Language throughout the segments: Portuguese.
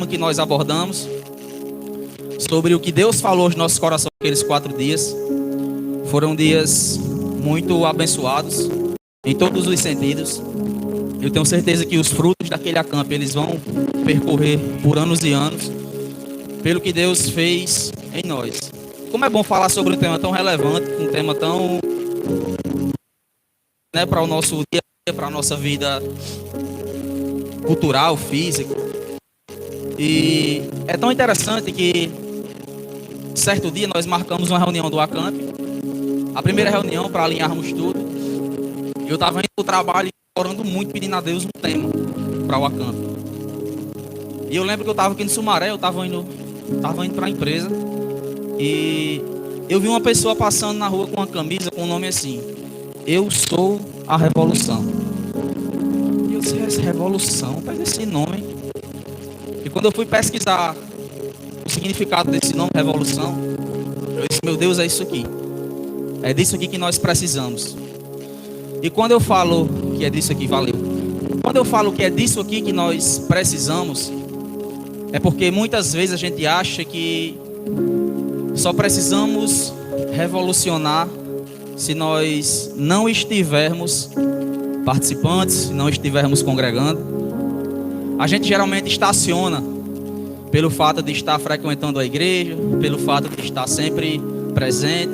tema que nós abordamos, sobre o que Deus falou aos nossos corações naqueles 4 dias. Foram dias muito abençoados em todos os sentidos. Eu tenho certeza que os frutos daquele acampo eles vão percorrer por anos e anos, pelo que Deus fez em nós. Como é bom falar sobre um tema tão relevante, um tema tão, para o nosso dia a dia, para a nossa vida cultural, física. E é tão interessante que certo dia nós marcamos uma reunião do acamp, a primeira reunião para alinharmos tudo. Eu estava indo para o trabalho orando muito, pedindo a Deus um tema para o acamp. E eu lembro que eu estava aqui em Sumaré, eu estava indo para a empresa e eu vi uma pessoa passando na rua com uma camisa com um nome assim: Eu sou a revolução. E eu disse: essa revolução, pega esse nome. E quando eu fui pesquisar o significado desse nome, revolução, eu disse: meu Deus, é isso aqui. É disso aqui que nós precisamos. E quando eu falo que é disso aqui, valeu. Quando eu falo que é disso aqui que nós precisamos, é porque muitas vezes a gente acha que só precisamos revolucionar se nós não estivermos participantes, se não estivermos congregando. A gente geralmente estaciona pelo fato de estar frequentando a igreja, pelo fato de estar sempre presente,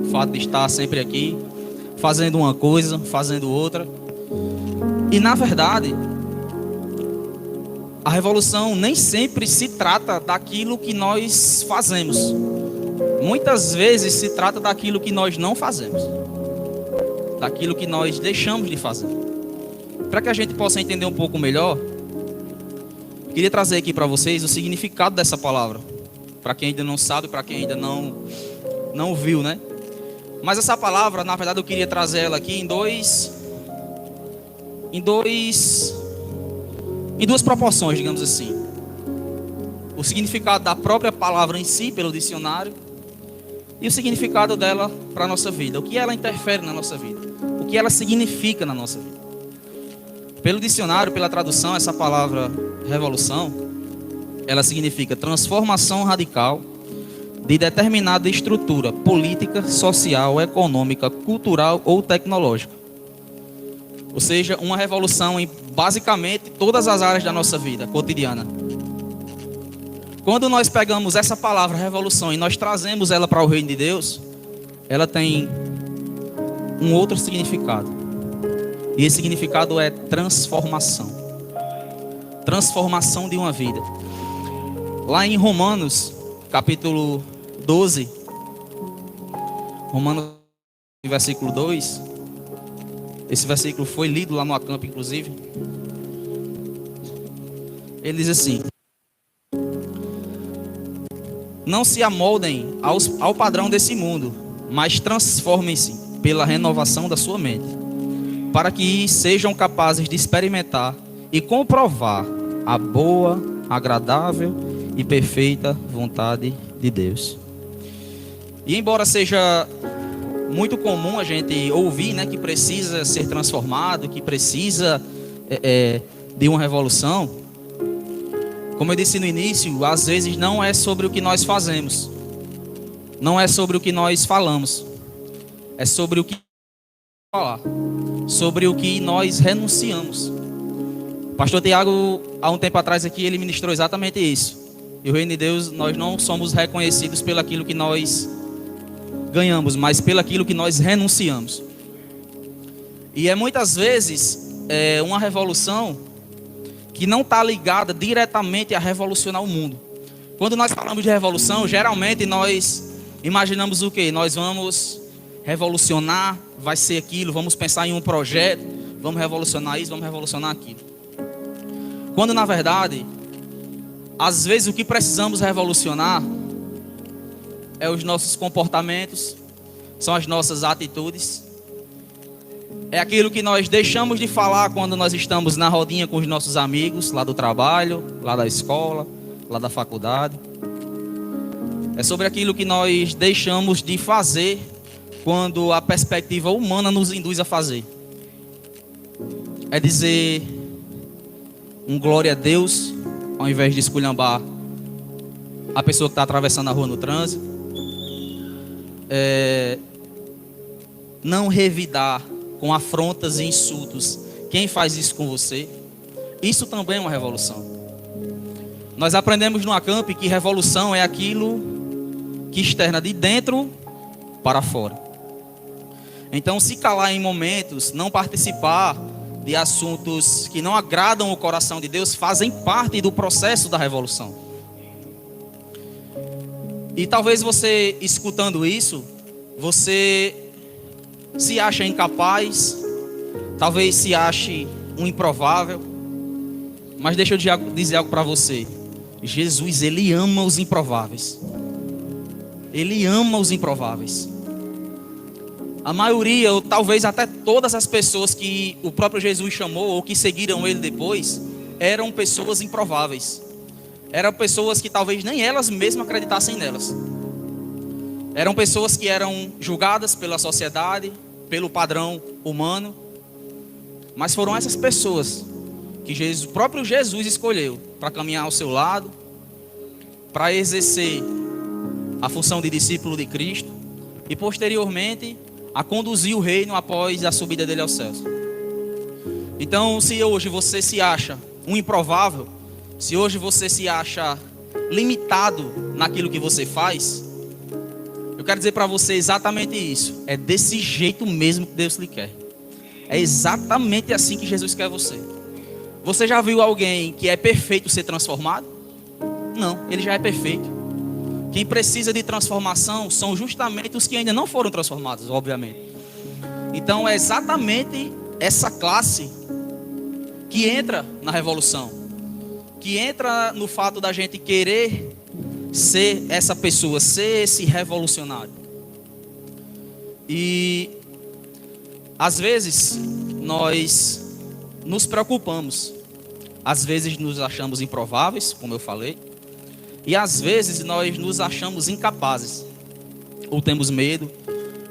o fato de estar sempre aqui, fazendo uma coisa, fazendo outra. E na verdade, a revolução nem sempre se trata daquilo que nós fazemos. Muitas vezes se trata daquilo que nós não fazemos, daquilo que nós deixamos de fazer. Para que a gente possa entender um pouco melhor, queria trazer aqui para vocês o significado dessa palavra, para quem ainda não sabe, para quem ainda não viu, né? Mas essa palavra, na verdade, eu queria trazer ela aqui em duas proporções, digamos assim. O significado da própria palavra em si, pelo dicionário, e o significado dela para a nossa vida. O que ela interfere na nossa vida, o que ela significa na nossa vida. Pelo dicionário, pela tradução, essa palavra revolução, ela significa transformação radical de determinada estrutura política, social, econômica, cultural ou tecnológica. Ou seja, uma revolução em basicamente todas as áreas da nossa vida cotidiana. Quando nós pegamos essa palavra revolução e nós trazemos ela para o reino de Deus, ela tem um outro significado. E esse significado é transformação. Transformação de uma vida. Lá em Romanos, capítulo 12, Romanos, versículo 2, esse versículo foi lido lá no acampo, inclusive. Ele diz assim: não se amoldem ao padrão desse mundo, mas transformem-se pela renovação da sua mente, para que sejam capazes de experimentar e comprovar a boa, agradável e perfeita vontade de Deus. E embora seja muito comum a gente ouvir, né, que precisa ser transformado, que precisa de uma revolução, como eu disse no início, às vezes não é sobre o que nós fazemos, não é sobre o que nós falamos, é sobre o que falar, sobre o que nós renunciamos. O pastor Tiago, há um tempo atrás aqui, ele ministrou exatamente isso. E o reino de Deus, nós não somos reconhecidos pelo aquilo que nós ganhamos, mas pelo aquilo que nós renunciamos. E é muitas vezes uma revolução que não está ligada diretamente a revolucionar o mundo. Quando nós falamos de revolução, geralmente nós imaginamos o quê? Nós vamos revolucionar, vai ser aquilo, vamos pensar em um projeto, vamos revolucionar isso, vamos revolucionar aquilo. Quando na verdade, às vezes o que precisamos revolucionar é os nossos comportamentos, são as nossas atitudes, é aquilo que nós deixamos de falar quando nós estamos na rodinha com os nossos amigos, lá do trabalho, lá da escola, lá da faculdade. É sobre aquilo que nós deixamos de fazer quando a perspectiva humana nos induz a fazer. É dizer um glória a Deus ao invés de esculhambar a pessoa que está atravessando a rua no trânsito. Não revidar com afrontas e insultos quem faz isso com você. Isso também é uma revolução. Nós aprendemos no Acamp que revolução é aquilo que externa de dentro para fora. Então, se calar em momentos, não participar de assuntos que não agradam o coração de Deus, fazem parte do processo da revolução. E talvez você, escutando isso, você se acha incapaz, talvez se ache um improvável, mas deixa eu dizer algo para você. Jesus, Ele ama os improváveis. Ele ama os improváveis. A maioria, ou talvez até todas as pessoas que o próprio Jesus chamou, ou que seguiram Ele depois, eram pessoas improváveis. Eram pessoas que talvez nem elas mesmas acreditassem nelas. Eram pessoas que eram julgadas pela sociedade, pelo padrão humano. Mas foram essas pessoas que o próprio Jesus escolheu para caminhar ao seu lado, para exercer a função de discípulo de Cristo e posteriormente a conduzir o reino após a subida dele aos céus. Então, se hoje você se acha um improvável, se hoje você se acha limitado naquilo que você faz, eu quero dizer para você exatamente isso. É desse jeito mesmo que Deus lhe quer. É exatamente assim que Jesus quer você. Você já viu alguém que é perfeito ser transformado? Não, ele já é perfeito. Quem precisa de transformação são justamente os que ainda não foram transformados, obviamente. Então é exatamente essa classe que entra na revolução, que entra no fato da gente querer ser essa pessoa, ser esse revolucionário. E às vezes nós nos preocupamos, às vezes nos achamos improváveis, como eu falei, e às vezes nós nos achamos incapazes, ou temos medo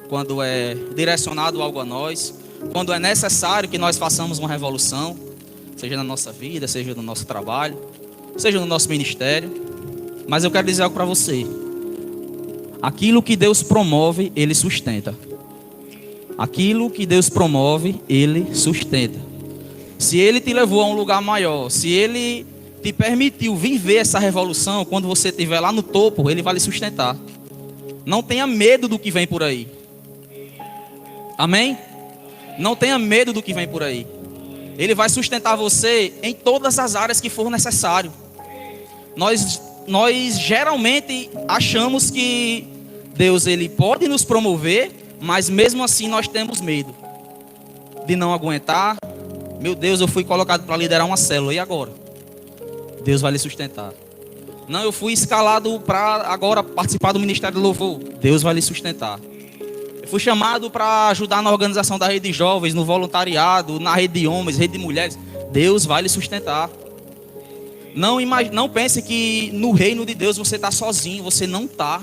quando é direcionado algo a nós, quando é necessário que nós façamos uma revolução, seja na nossa vida, seja no nosso trabalho, seja no nosso ministério. Mas eu quero dizer algo para você: aquilo que Deus promove, Ele sustenta. Aquilo que Deus promove, Ele sustenta. Se Ele te levou a um lugar maior, se Ele te permitiu viver essa revolução, quando você estiver lá no topo, Ele vai lhe sustentar. Não tenha medo do que vem por aí. Amém? Não tenha medo do que vem por aí. Ele vai sustentar você em todas as áreas que for necessário. Nós geralmente achamos que Deus, Ele pode nos promover, mas mesmo assim nós temos medo de não aguentar. Meu Deus, eu fui colocado para liderar uma célula, e agora? Deus vai lhe sustentar. Não, eu fui escalado para agora participar do Ministério do Louvor. Deus vai lhe sustentar. Eu fui chamado para ajudar na organização da rede de jovens, no voluntariado, na rede de homens, rede de mulheres. Deus vai lhe sustentar. Não pense que no reino de Deus você está sozinho. Você não está.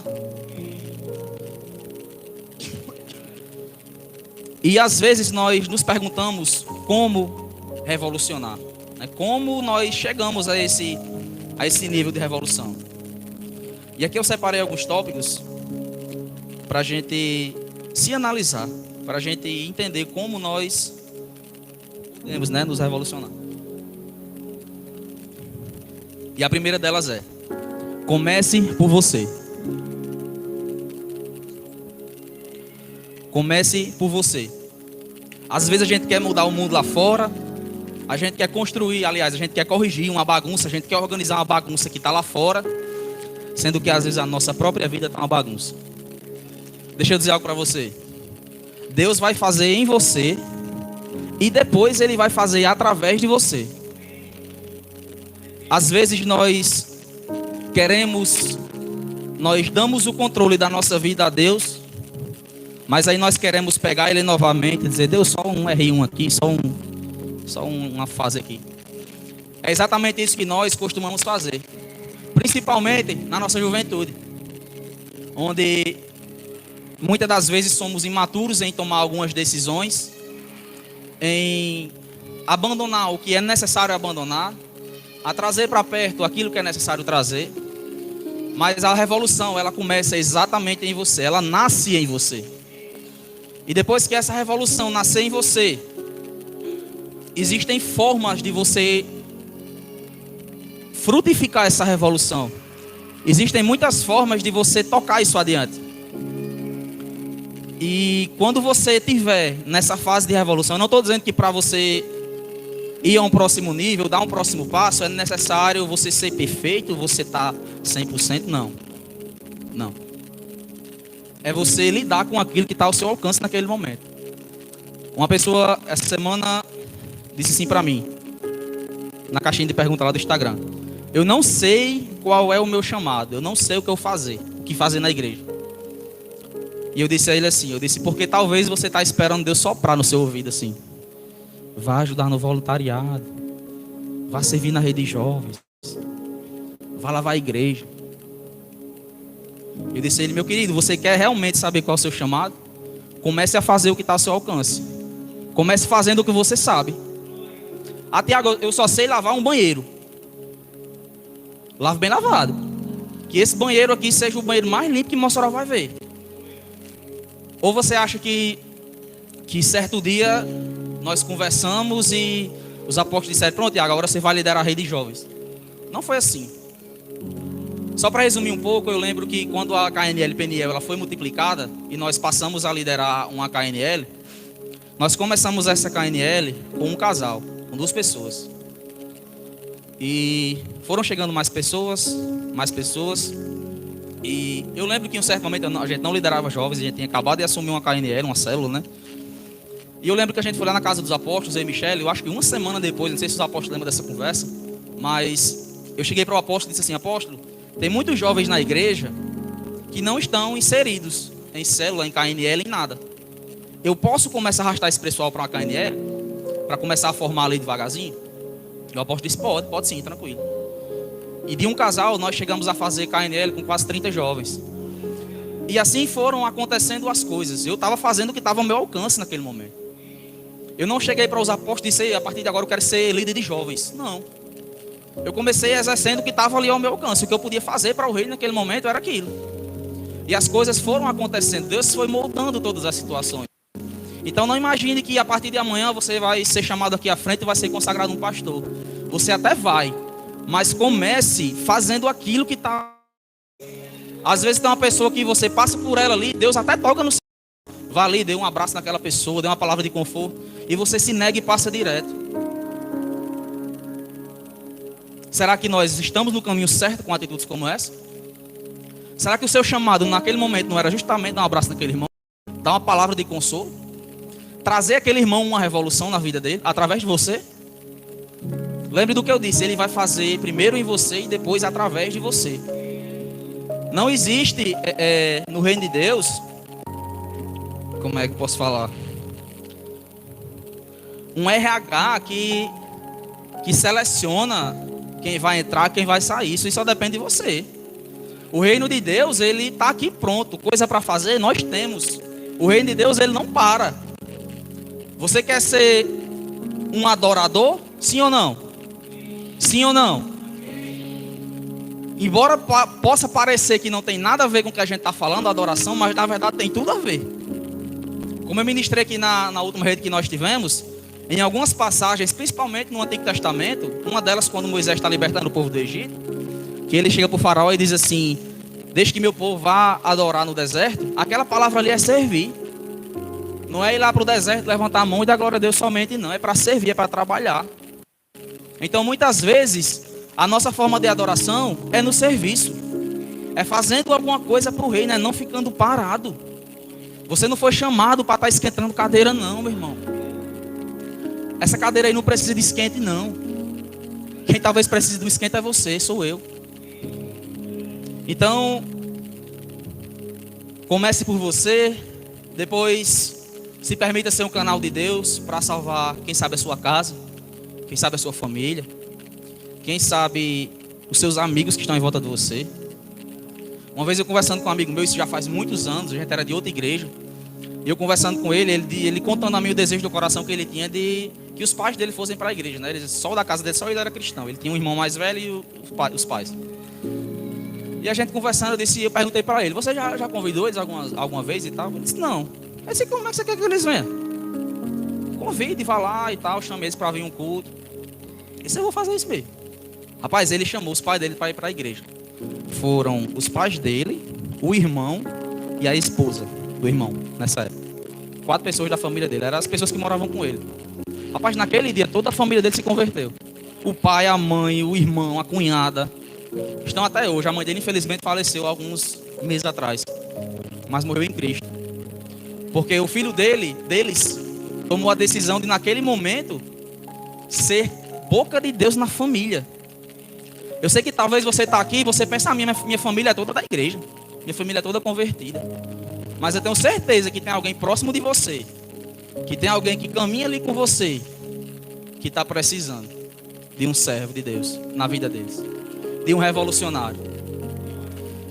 E às vezes nós nos perguntamos como revolucionar, né? Como nós chegamos a esse nível de revolução. E aqui eu separei alguns tópicos para a gente se analisar, para a gente entender como nós podemos, né, nos revolucionar. E a primeira delas é: comece por você. Comece por você. Às vezes a gente quer mudar o mundo lá fora, a gente quer construir, aliás, a gente quer corrigir uma bagunça, a gente quer organizar uma bagunça que está lá fora, sendo que às vezes a nossa própria vida está uma bagunça. Deixa eu dizer algo para você. Deus vai fazer em você e depois Ele vai fazer através de você. Às vezes nós damos o controle da nossa vida a Deus, mas aí nós queremos pegar Ele novamente e dizer: Deus, só um R1 aqui, só uma fase aqui. É exatamente isso que nós costumamos fazer, principalmente na nossa juventude, onde muitas das vezes somos imaturos em tomar algumas decisões, em abandonar o que é necessário abandonar, a trazer para perto aquilo que é necessário trazer. Mas a revolução, ela começa exatamente em você, ela nasce em você. E depois que essa revolução nascer em você, existem formas de você frutificar essa revolução. Existem muitas formas de você tocar isso adiante. E quando você estiver nessa fase de revolução, eu não estou dizendo que para você ir a um próximo nível, dar um próximo passo, é necessário você ser perfeito, você estar 100%, não. Não. É você lidar com aquilo que está ao seu alcance naquele momento. Uma pessoa, essa semana, disse assim para mim, na caixinha de perguntas lá do Instagram: eu não sei qual é o meu chamado, eu não sei o que eu fazer, o que fazer na igreja. E eu disse a ele assim, porque talvez você está esperando Deus soprar no seu ouvido assim: vá ajudar no voluntariado, vá servir na rede de jovens, vá lavar a igreja. Eu disse a ele: meu querido, você quer realmente saber qual é o seu chamado? Comece a fazer o que está ao seu alcance. Comece fazendo o que você sabe. Até agora eu só sei lavar um banheiro. Lave bem lavado. Que esse banheiro aqui seja o banheiro mais limpo que Mossoró vai ver. Ou você acha que certo dia nós conversamos e os apóstolos disseram: pronto, Tiago, agora você vai liderar a rede de jovens? Não foi assim. Só para resumir um pouco, eu lembro que quando a KNL Peniel ela foi multiplicada e nós passamos a liderar uma KNL, nós começamos essa KNL com um casal, com 2 pessoas. E foram chegando mais pessoas. E eu lembro que em um certo momento a gente não liderava jovens, a gente tinha acabado de assumir uma KNL, uma célula, né? E eu lembro que a gente foi lá na casa dos apóstolos, eu e Michele, eu acho que uma semana depois, não sei se os apóstolos lembram dessa conversa, mas eu cheguei para o apóstolo e disse assim: apóstolo, tem muitos jovens na igreja que não estão inseridos em célula, em KNL, em nada. Eu posso começar a arrastar esse pessoal para uma KNL? Para começar a formar ali devagarzinho? E o apóstolo disse: pode sim, tranquilo. E de um casal nós chegamos a fazer KNL com quase 30 jovens. E assim foram acontecendo as coisas. Eu estava fazendo o que estava ao meu alcance naquele momento. Eu não cheguei para os apóstolos e disse: a partir de agora eu quero ser líder de jovens. Não. Eu comecei exercendo o que estava ali ao meu alcance. O que eu podia fazer para o reino naquele momento era aquilo. E as coisas foram acontecendo. Deus foi moldando todas as situações. Então não imagine que a partir de amanhã você vai ser chamado aqui à frente e vai ser consagrado um pastor. Você até vai, mas comece fazendo aquilo que está. Às vezes tem uma pessoa que você passa por ela ali, Deus até toca no seu. Vá ali, dê um abraço naquela pessoa, dê uma palavra de conforto, e você se nega e passa direto. Será que nós estamos no caminho certo com atitudes como essa? Será que o seu chamado naquele momento não era justamente dar um abraço naquele irmão, dar uma palavra de consolo, trazer aquele irmão uma revolução na vida dele, através de você? Lembre do que eu disse, ele vai fazer primeiro em você e depois através de você. Não existe no reino de Deus, como é que eu posso falar? Um RH que seleciona quem vai entrar, quem vai sair. Isso só depende de você. O reino de Deus, ele está aqui pronto. Coisa para fazer, nós temos. O reino de Deus, ele não para. Você quer ser um adorador? Sim ou não? Sim ou não? Embora possa parecer que não tem nada a ver com o que a gente está falando, a adoração, mas na verdade tem tudo a ver. Como eu ministrei aqui na última rede que nós tivemos, em algumas passagens, principalmente no Antigo Testamento, uma delas quando Moisés está libertando o povo do Egito, que ele chega para o faraó e diz assim: deixe que meu povo vá adorar no deserto. Aquela palavra ali é servir. Não é ir lá para o deserto, levantar a mão e dar glória a Deus somente, não. É para servir, é para trabalhar. Então muitas vezes a nossa forma de adoração é no serviço, é fazendo alguma coisa para o reino, é não ficando parado. Você não foi chamado para estar esquentando cadeira não, meu irmão. Essa cadeira aí não precisa de esquente não. Quem talvez precise de um esquente é você, sou eu. Então comece por você, depois se permita ser um canal de Deus para salvar, quem sabe, a sua casa, quem sabe a sua família, quem sabe os seus amigos que estão em volta de você. Uma vez eu conversando com um amigo meu, isso já faz muitos anos, a gente era de outra igreja, E eu conversando com ele, ele contando a mim o desejo do coração que ele tinha de que os pais dele fossem para a igreja, né? Só da casa dele, só ele era cristão. Ele tinha um irmão mais velho e os pais. E a gente conversando, eu perguntei para ele: você já convidou eles alguma vez e tal? Ele disse: não. Eu disse: como é que você quer que eles venham? Convide, vá lá e tal, chame eles para vir um culto. E disse: eu vou fazer isso mesmo. Rapaz, ele chamou os pais dele para ir para a igreja. Foram os pais dele, o irmão e a esposa do irmão, nessa época. 4 pessoas da família dele, eram as pessoas que moravam com ele. Rapaz, naquele dia toda a família dele se converteu. O pai, a mãe, o irmão, a cunhada estão até hoje. A mãe dele infelizmente faleceu alguns meses atrás, mas morreu em Cristo. Porque o filho deles tomou a decisão de naquele momento ser boca de Deus na família. Eu sei que talvez você está aqui e você pensa: minha família é toda da igreja, minha família é toda convertida. Mas eu tenho certeza que tem alguém próximo de você, que tem alguém que caminha ali com você, que está precisando de um servo de Deus na vida deles, de um revolucionário.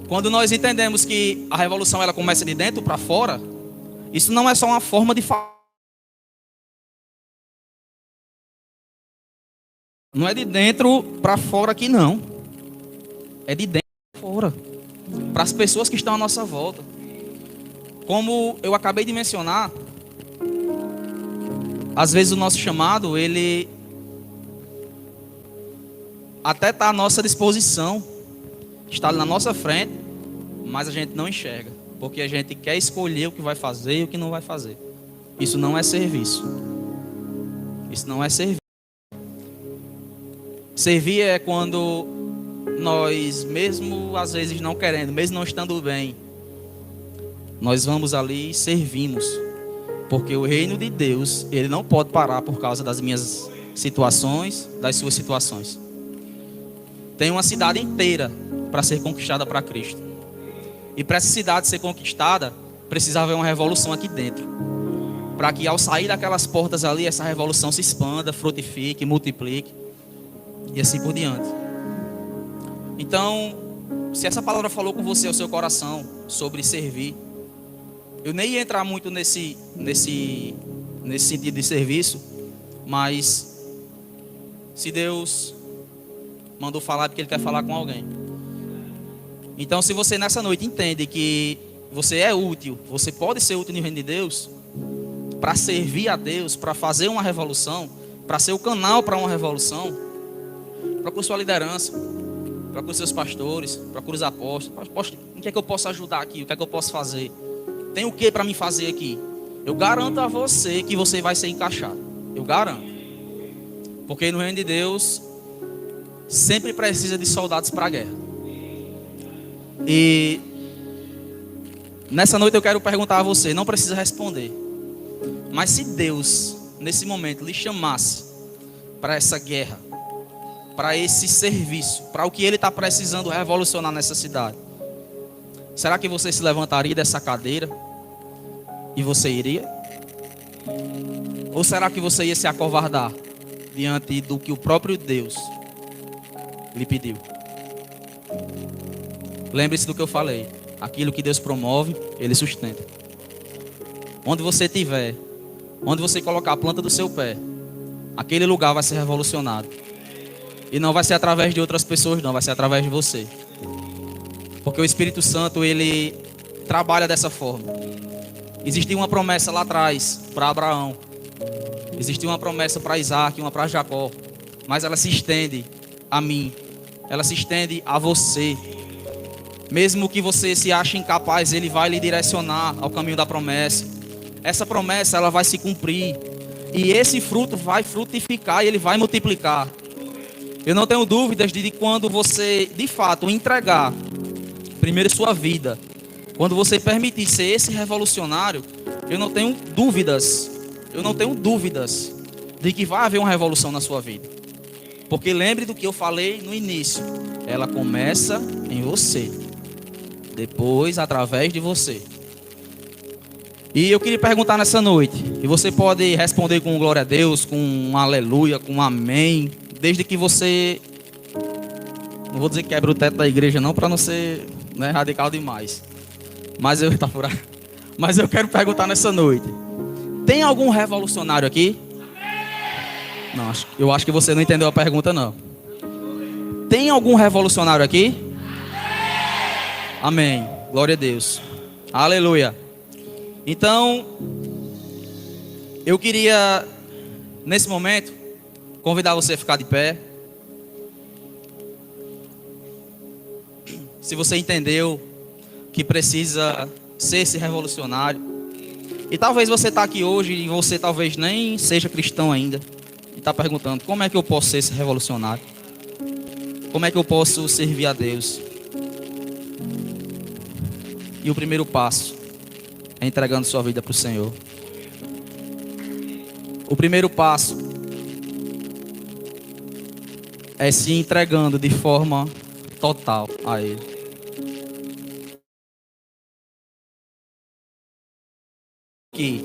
Quando nós entendemos que a revolução ela começa de dentro para fora, isso não é só uma forma de falar. Não é de dentro para fora aqui, não. É de dentro para fora, para as pessoas que estão à nossa volta. Como eu acabei de mencionar, às vezes o nosso chamado, ele até está à nossa disposição, está na nossa frente, mas a gente não enxerga, porque a gente quer escolher o que vai fazer e o que não vai fazer. Isso não é serviço. Isso não é serviço. Servir é quando nós, mesmo às vezes não querendo, mesmo não estando bem, nós vamos ali e servimos. Porque o reino de Deus, ele não pode parar por causa das minhas situações, das suas situações. Tem uma cidade inteira para ser conquistada para Cristo. E para essa cidade ser conquistada, precisava haver uma revolução aqui dentro. Para que ao sair daquelas portas ali, essa revolução se expanda, frutifique, multiplique. E assim por diante. Então, se essa palavra falou com você ao seu coração sobre servir, eu nem ia entrar muito nesse sentido de serviço, mas se Deus mandou falar, é porque Ele quer falar com alguém. Então, se você nessa noite entende que você é útil, você pode ser útil no reino de Deus, para servir a Deus, para fazer uma revolução, para ser o canal para uma revolução, procure sua liderança, procure seus pastores, procure os apóstolos. O que é que eu posso ajudar aqui? O que é que eu posso fazer? Tem o que para me fazer aqui? Eu garanto a você que você vai ser encaixado. Eu garanto. Porque no reino de Deus sempre precisa de soldados para a guerra. E nessa noite eu quero perguntar a você, não precisa responder. Mas se Deus, nesse momento, lhe chamasse para essa guerra, para esse serviço, para o que Ele está precisando revolucionar nessa cidade, será que você se levantaria dessa cadeira e você iria? Ou será que você ia se acovardar diante do que o próprio Deus lhe pediu? Lembre-se do que eu falei. Aquilo que Deus promove, Ele sustenta. Onde você estiver, onde você colocar a planta do seu pé, aquele lugar vai ser revolucionado. E não vai ser através de outras pessoas, não. Vai ser através de você. Porque o Espírito Santo, ele trabalha dessa forma. Existia uma promessa lá atrás para Abraão. Existia uma promessa para Isaac, uma para Jacó. Mas ela se estende a mim. Ela se estende a você. Mesmo que você se ache incapaz, Ele vai lhe direcionar ao caminho da promessa. Essa promessa, ela vai se cumprir. E esse fruto vai frutificar e ele vai multiplicar. Eu não tenho dúvidas de quando você, de fato, entregar primeiro sua vida, quando você permitir ser esse revolucionário, eu não tenho dúvidas de que vai haver uma revolução na sua vida. Porque lembre do que eu falei no início, ela começa em você, depois através de você. E eu queria perguntar nessa noite, e você pode responder com glória a Deus, com um aleluia, com um amém, desde que você, não vou dizer que quebra o teto da igreja não, para não ser, né, radical demais, mas eu, tá furado. Mas eu quero perguntar nessa noite: tem algum revolucionário aqui? Não, eu acho que você não entendeu a pergunta, não. Tem algum revolucionário aqui? Amém. Glória a Deus. Aleluia. Então, eu queria, nesse momento, convidar você a ficar de pé. Se você entendeu que precisa ser esse revolucionário, e talvez você está aqui hoje e você talvez nem seja cristão ainda, e está perguntando: como é que eu posso ser esse revolucionário? Como é que eu posso servir a Deus? E o primeiro passo é entregando sua vida para o Senhor. O primeiro passo é se entregando de forma total a Ele. Que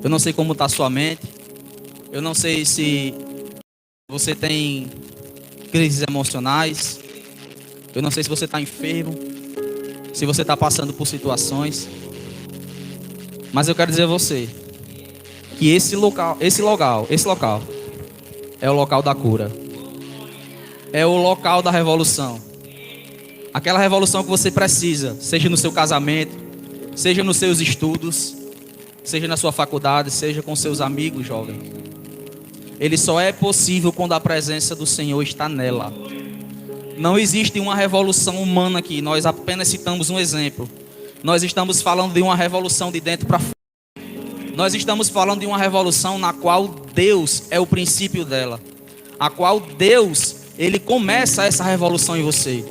eu não sei como está a sua mente. Eu não sei se você tem crises emocionais. Eu não sei se você está enfermo, se você está passando por situações. Mas eu quero dizer a você que esse local é o local da cura. É o local da revolução. Aquela revolução que você precisa, seja no seu casamento, seja nos seus estudos, seja na sua faculdade, seja com seus amigos jovens. Ele só é possível quando a presença do Senhor está nela. Não existe uma revolução humana aqui. Nós apenas citamos um exemplo. Nós estamos falando de uma revolução de dentro para fora. Nós estamos falando de uma revolução na qual Deus é o princípio dela. A qual Deus, Ele começa essa revolução em você.